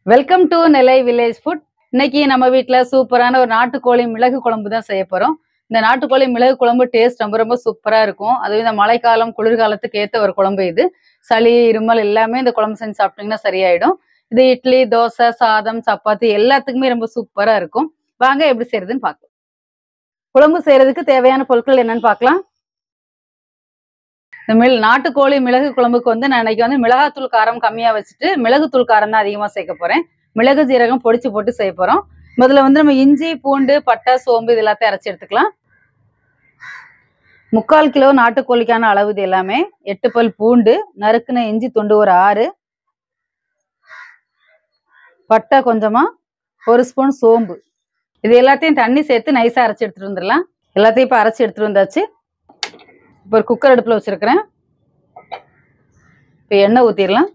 Welcome to Nellai village food. இன்னைக்கு நம்ம வீட்டில் சூப்பரான ஒரு நாட்டுக்கோழி மிளகு குழம்பு தான் செய்ய போகிறோம். இந்த நாட்டுக்கோழி மிளகு குழம்பு டேஸ்ட் ரொம்ப ரொம்ப சூப்பராக இருக்கும். அதுவும் இந்த மழைக்காலம் குளிர்காலத்துக்கு ஏற்ற ஒரு குழம்பு இது. சளி இருமல் எல்லாமே இந்த குழம்பு செஞ்சு சாப்பிட்டீங்கன்னா சரியாயிடும். இது இட்லி, தோசை, சாதம், சப்பாத்தி எல்லாத்துக்குமே ரொம்ப சூப்பராக இருக்கும். வாங்க எப்படி செய்யறதுன்னு பார்க்கலாம். குழம்பு செய்யறதுக்கு தேவையான பொருட்கள் என்னன்னு பார்க்கலாம். இந்த நாட்டுக்கோழி மிளகு குழம்புக்கு வந்து நான் இன்னைக்கு வந்து மிளகாத்தூள் காரம் கம்மியாக வச்சுட்டு மிளகுத்தூள் காரம் தான் அதிகமாக சேர்க்க போகிறேன். மிளகு ஜீரகம் பொடிச்சு போட்டு செய்ய போகிறோம். முதல்ல வந்து நம்ம இஞ்சி, பூண்டு, பட்டை, சோம்பு இது எல்லாத்தையும் அரைச்சி எடுத்துக்கலாம். 3/4 கிலோ நாட்டுக்கோழிக்கான அளவு இது எல்லாமே. 8 பல் பூண்டு, நறுக்குன இஞ்சி துண்டு ஒரு 6, பட்டை கொஞ்சமா, 1 ஸ்பூன் சோம்பு. இது எல்லாத்தையும் தண்ணி சேர்த்து நைஸாக அரைச்சி எடுத்துட்டு வந்துடலாம். எல்லாத்தையும் இப்போ அரைச்சி எடுத்துட்டு வந்தாச்சு. இப்போ ஒரு குக்கர் அடுப்பில் வச்சுருக்கிறேன். இப்போ எண்ணெய் ஊற்றிடலாம்.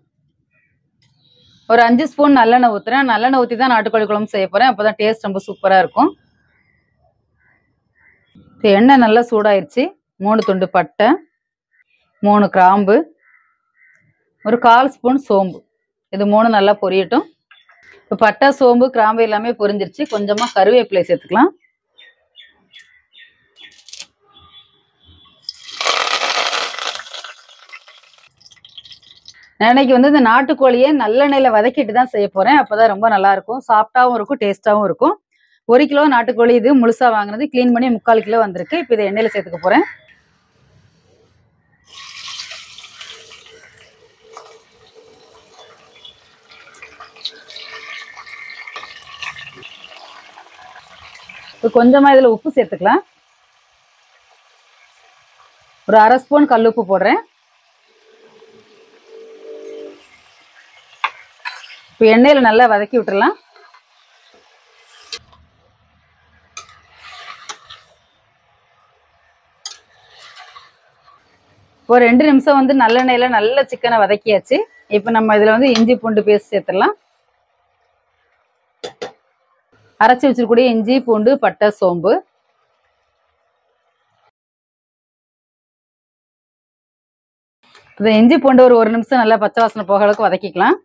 ஒரு 5 ஸ்பூன் நல்லெண்ணெய் ஊற்றுறேன். நல்லெண்ணெய் ஊற்றி தான் நாட்டுக்கோழி குழம்பு செய்ய போகிறேன். அப்போ தான் டேஸ்ட் ரொம்ப சூப்பராக இருக்கும். இப்போ எண்ணெய் நல்லா சூடாயிருச்சு. 3 துண்டு பட்டை, 3 கிராம்பு, ஒரு 1/4 ஸ்பூன் சோம்பு. இது 3 நல்லா பொரியட்டும். இப்போ பட்டை, சோம்பு, கிராம்பு எல்லாமே பொரிஞ்சிருச்சு. கொஞ்சமாக கருவேப்பிலை சேர்த்துக்கலாம். நான் இன்னைக்கு வந்து இந்த நாட்டுக்கோழியை நல்லெண்ணெயில் வதக்கிட்டு தான் செய்ய போகிறேன். அப்போ தான் ரொம்ப நல்லாயிருக்கும். சாஃப்டாகவும் இருக்கும், டேஸ்ட்டாகவும் இருக்கும். 1 கிலோ நாட்டுக்கோழி இது முழுசாக வாங்கினது. க்ளீன் பண்ணி 3/4 கிலோ வந்திருக்கு. இப்போ இதை எண்ணெயில் சேர்த்துக்க போகிறேன். இப்போ கொஞ்சமாக இதில் உப்பு சேர்த்துக்கலாம். ஒரு 1/2 ஸ்பூன் கல் உப்பு போடுறேன். இப்போ எண்ணெயில் நல்லா வதக்கி விட்டுடலாம். ஒரு 2 நிமிஷம் வந்து நல்லெண்ணெயில் நல்ல சிக்கனை வதக்கியாச்சு. இப்போ நம்ம இதில் வந்து இஞ்சி பூண்டு பேஸ்ட் சேர்த்துடலாம். அரைச்சி வச்சிருக்கூடிய இஞ்சி, பூண்டு, பட்டை, சோம்பு. இந்த இஞ்சி பூண்டு ஒரு 1 நிமிஷம் நல்லா பச்சை வாசனை போக அளவுக்கு வதக்கிக்கலாம்.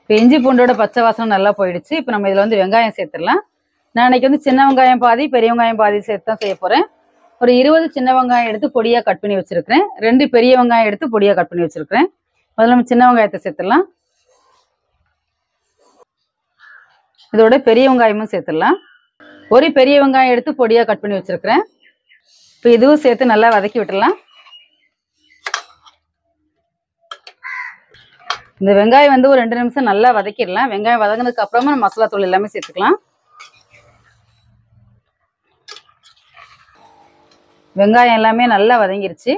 இப்போ இஞ்சி பூண்டோட பச்சை வாசனை நல்லா போயிடுச்சு. இப்போ நம்ம இதில் வந்து வெங்காயம் சேர்த்துடலாம். நான் இன்னைக்கு வந்து சின்ன வெங்காயம் பாதி, பெரிய வெங்காயம் பாதி சேர்த்து தான் செய்ய போகிறேன். ஒரு 20 சின்ன வெங்காயம் எடுத்து பொடியாக கட் பண்ணி வச்சுருக்கிறேன். 2 பெரிய வெங்காயம் எடுத்து பொடியாக கட் பண்ணி வச்சுருக்கிறேன். முதல்ல நம்ம சின்ன வெங்காயத்தை சேர்த்துடலாம். இதோட பெரிய வெங்காயமும் சேர்த்துடலாம். ஒரு பெரிய வெங்காயம் எடுத்து பொடியாக கட் பண்ணி வச்சுருக்கிறேன். இப்போ இதுவும் சேர்த்து நல்லா வதக்கி விட்டுடலாம். இந்த வெங்காயம் வந்து ஒரு 2 நிமிஷம் நல்லா வதக்கிடலாம். வெங்காயம் வதங்கினதுக்கு அப்புறமா நம்ம மசாலா தூள் எல்லாமே சேர்த்துக்கலாம். வெங்காயம் எல்லாமே நல்லா வதங்கிருச்சு.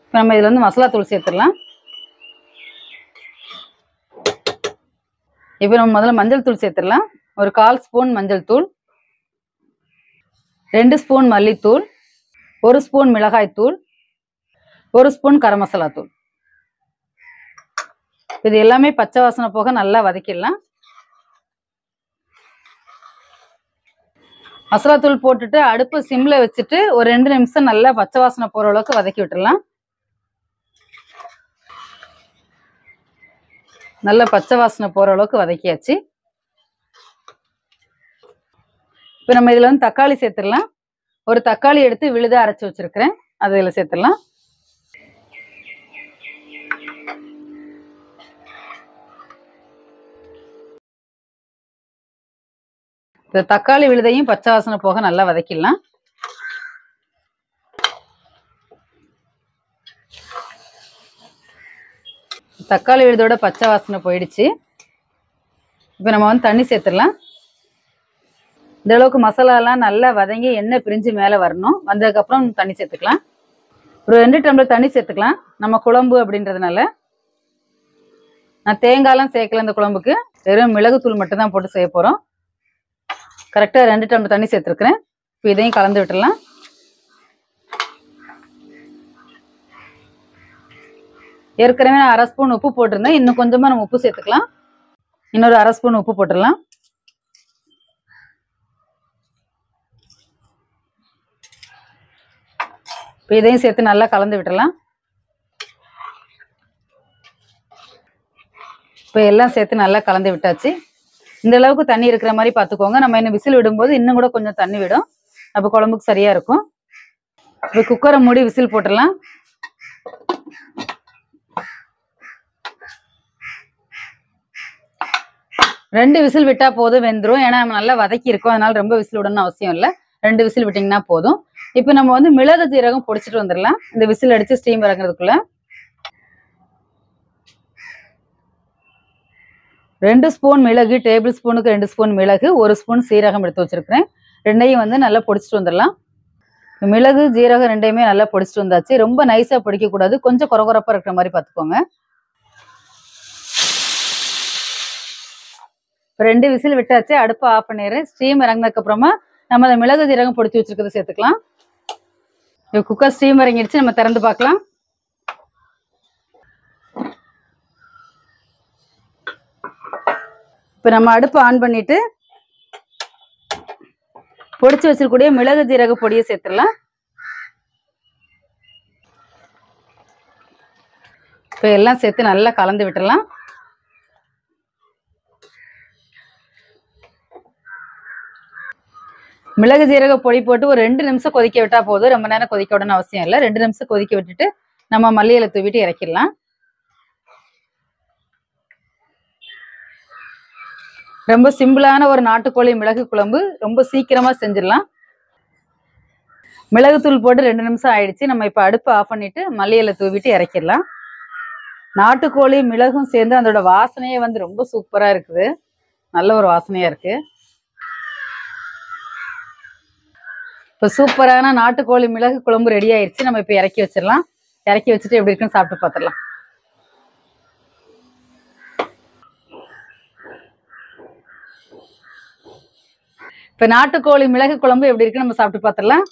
இப்போ நம்ம இதில் வந்து மசாலா தூள் சேர்த்துடலாம். இப்போ நம்ம முதல்ல மஞ்சள் தூள் சேர்த்துடலாம். ஒரு 1/4 ஸ்பூன் மஞ்சள் தூள், 2 ஸ்பூன் மல்லித்தூள், 1 ஸ்பூன் மிளகாய் தூள், 1 ஸ்பூன் கரம் மசாலா தூள். இது எல்லாமே பச்சை வாசனை போக நல்லா வதக்கிடலாம். மசாலா தூள் போட்டுட்டு அடுப்பு சிம்ல வச்சுட்டு ஒரு 2 நிமிஷம் நல்லா பச்சை வாசனை போற அளவுக்கு வதக்கி விட்டுடலாம். நல்ல பச்சை வாசனை போற அளவுக்கு வதக்கியாச்சு. இப்போ நம்ம இதுல வந்து தக்காளி சேர்த்துடலாம். ஒரு தக்காளி எடுத்து விழுதா அரைச்சி வச்சிருக்கிறேன். அது இதில் சேர்த்துடலாம். இந்த தக்காளி விழுதையும் பச்சை வாசனை போக நல்லா வதக்கிடலாம். தக்காளி விழுதோட பச்சை வாசனை போயிடுச்சு. இப்போ நம்ம வந்து தண்ணி சேர்த்துடலாம். இந்த அளவுக்கு மசாலாலாம் நல்லா வதங்கி எண்ணெய் பிரிஞ்சு மேலே வரணும். வந்ததுக்கப்புறம் தண்ணி சேர்த்துக்கலாம். ஒரு 2 டம்ளர் தண்ணி சேர்த்துக்கலாம். நம்ம குழம்பு அப்படின்றதுனால நான் தேங்காய்லாம் சேர்க்கல. இந்த குழம்புக்கு வெறும் மிளகுத்தூள் மட்டும் தான் போட்டு செய்ய போகிறோம். கரெக்டாக 2 டம்ளர் தண்ணி சேர்த்துருக்குறேன். இப்போ இதையும் கலந்து விட்டுடலாம். ஏற்கனவே நான் 1/2 ஸ்பூன் உப்பு போட்டிருந்தேன். இன்னும் கொஞ்சமாக நம்ம உப்பு சேர்த்துக்கலாம். இன்னொரு 1/2 ஸ்பூன் உப்பு போட்டுடலாம். இப்போ இதையும் சேர்த்து நல்லா கலந்து விட்டுறலாம். இப்போ எல்லாம் சேர்த்து நல்லா கலந்து விட்டாச்சு. இந்த அளவுக்கு தண்ணி இருக்கிற மாதிரி பார்த்துக்கோங்க. நம்ம இன்னும் விசில் விடும்போது இன்னும் கூட கொஞ்சம் தண்ணி விடும். அப்போ குழம்புக்கு சரியா இருக்கும். இப்போ குக்கரை மூடி விசில் போட்டுடலாம். ரெண்டு விசில் விட்டா போதும், வெந்துடும். ஏன்னா நம்ம நல்லா வதக்கி இருக்கோம், அதனால ரொம்ப விசில் விடணும்னு அவசியம் இல்லை. 2 விசில் விட்டிங்கன்னா போதும். இப்போ நம்ம வந்து மிளகு ஜீரகம் பொடிச்சிட்டு வந்துடலாம். இந்த விசில் அடிச்சு ஸ்டீம் இறங்குறதுக்குள்ள 2 ஸ்பூன் மிளகு, டேபிள் ஸ்பூனுக்கு 2 ஸ்பூன் மிளகு, 1 ஸ்பூன் சீரகம் எடுத்து வச்சிருக்கிறேன். ரெண்டையும் வந்து நல்லா பொடிச்சிட்டு வந்துடலாம். மிளகு ஜீரகம் ரெண்டையுமே நல்லா பொடிச்சிட்டு வந்தாச்சு. ரொம்ப நைஸா பொடிக்க கூடாது, கொஞ்சம் கொரகொரப்பா இருக்கிற மாதிரி பார்த்துக்கோங்க. 2 விசில் விட்டாச்சு. அடுப்பை ஆஃப் பண்ணிடுறேன். ஸ்டீம் இறங்கினதுக்கு அப்புறமா நம்ம அந்த மிளகு ஜீரகம் பொடிச்சு வச்சிருக்கிறத சேர்த்துக்கலாம். குக்கர் ஸ்டீம் இறங்கிடுச்சு. நம்ம திறந்து பார்க்கலாம். இப்போ நம்ம அடுப்பை ஆன் பண்ணிட்டு பொடிச்சு வச்சிருக்கூடிய மிளகு ஜீரக பொடியை சேர்த்துடலாம். இப்போ எல்லாம் சேர்த்து நல்லா கலந்து விட்டுடலாம். மிளகு ஜீரக பொடி போட்டு ஒரு 2 நிமிஷம் கொதிக்க விட்டா போதும். ரொம்ப நேரம் கொதிக்க விடணும் அவசியம் இல்லை. 2 நிமிஷம் கொதிக்க விட்டுட்டு நம்ம மல்லி இலை தூவிட்டு இறக்கிடலாம். ரொம்ப சிம்பிளான ஒரு நாட்டுக்கோழி மிளகு குழம்பு, ரொம்ப சீக்கிரமா செஞ்சிடலாம். மிளகுத்தூள் போட்டு 2 நிமிஷம் ஆயிடுச்சு. நம்ம இப்போ அடுப்பு ஆஃப் பண்ணிட்டு மல்லி இலை தூவிட்டு இறக்கிடலாம். நாட்டுக்கோழி மிளகும் சேர்ந்து அதோட வாசனையே வந்து ரொம்ப சூப்பரா இருக்குது. நல்ல ஒரு வாசனையா இருக்கு. இப்போ சூப்பரான நாட்டுக்கோழி மிளகு குழம்பு ரெடி ஆயிடுச்சு. நம்ம இப்போ இறக்கி வச்சிடலாம். இறக்கி வச்சுட்டு எப்படி இருக்குன்னு சாப்பிட்டு பார்த்துடலாம். இப்போ நாட்டுக்கோழி மிளகு குழம்பு எப்படி இருக்கு நம்ம சாப்பிட்டு பார்த்துடலாம்.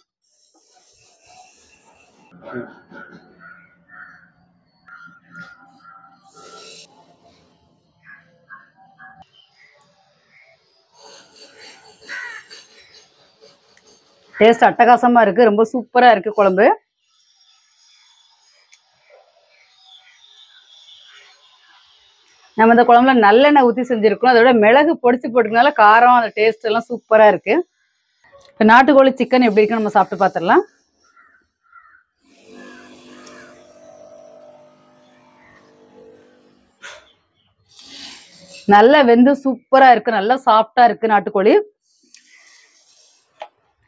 டேஸ்ட் அட்டகாசமா இருக்கு. ரொம்ப சூப்பரா இருக்கு குழம்பு. நம்ம இந்த குழம்புல நல்லெண்ணெய் ஊற்றி செஞ்சிருக்கோம். அதோட மிளகு பொடிச்சு போட்டுக்கனால காரம், அந்த டேஸ்ட் எல்லாம் சூப்பரா இருக்கு. இப்போ நாட்டுக்கோழி சிக்கன் எப்படி இருக்குன்னு நம்ம சாப்பிட்டு பார்த்துடலாம். நல்லா வெந்து சூப்பரா இருக்கு. நல்லா சாஃப்டா இருக்கு நாட்டுக்கோழி.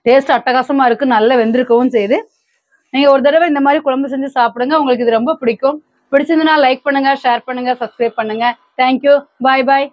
டேஸ்ட் அட்டகாசமா இருக்கு. நல்லா வெந்திருக்கவும் செய்யுது. நீங்க ஒரு தடவை இந்த மாதிரி குழம்பு செஞ்சு சாப்பிடுங்க. உங்களுக்கு இது ரொம்ப பிடிக்கும். பிடிச்சிருந்தா லைக் பண்ணுங்க, ஷேர் பண்ணுங்க, சப்ஸ்கிரைப் பண்ணுங்க. தேங்க்யூ. பாய் பாய்.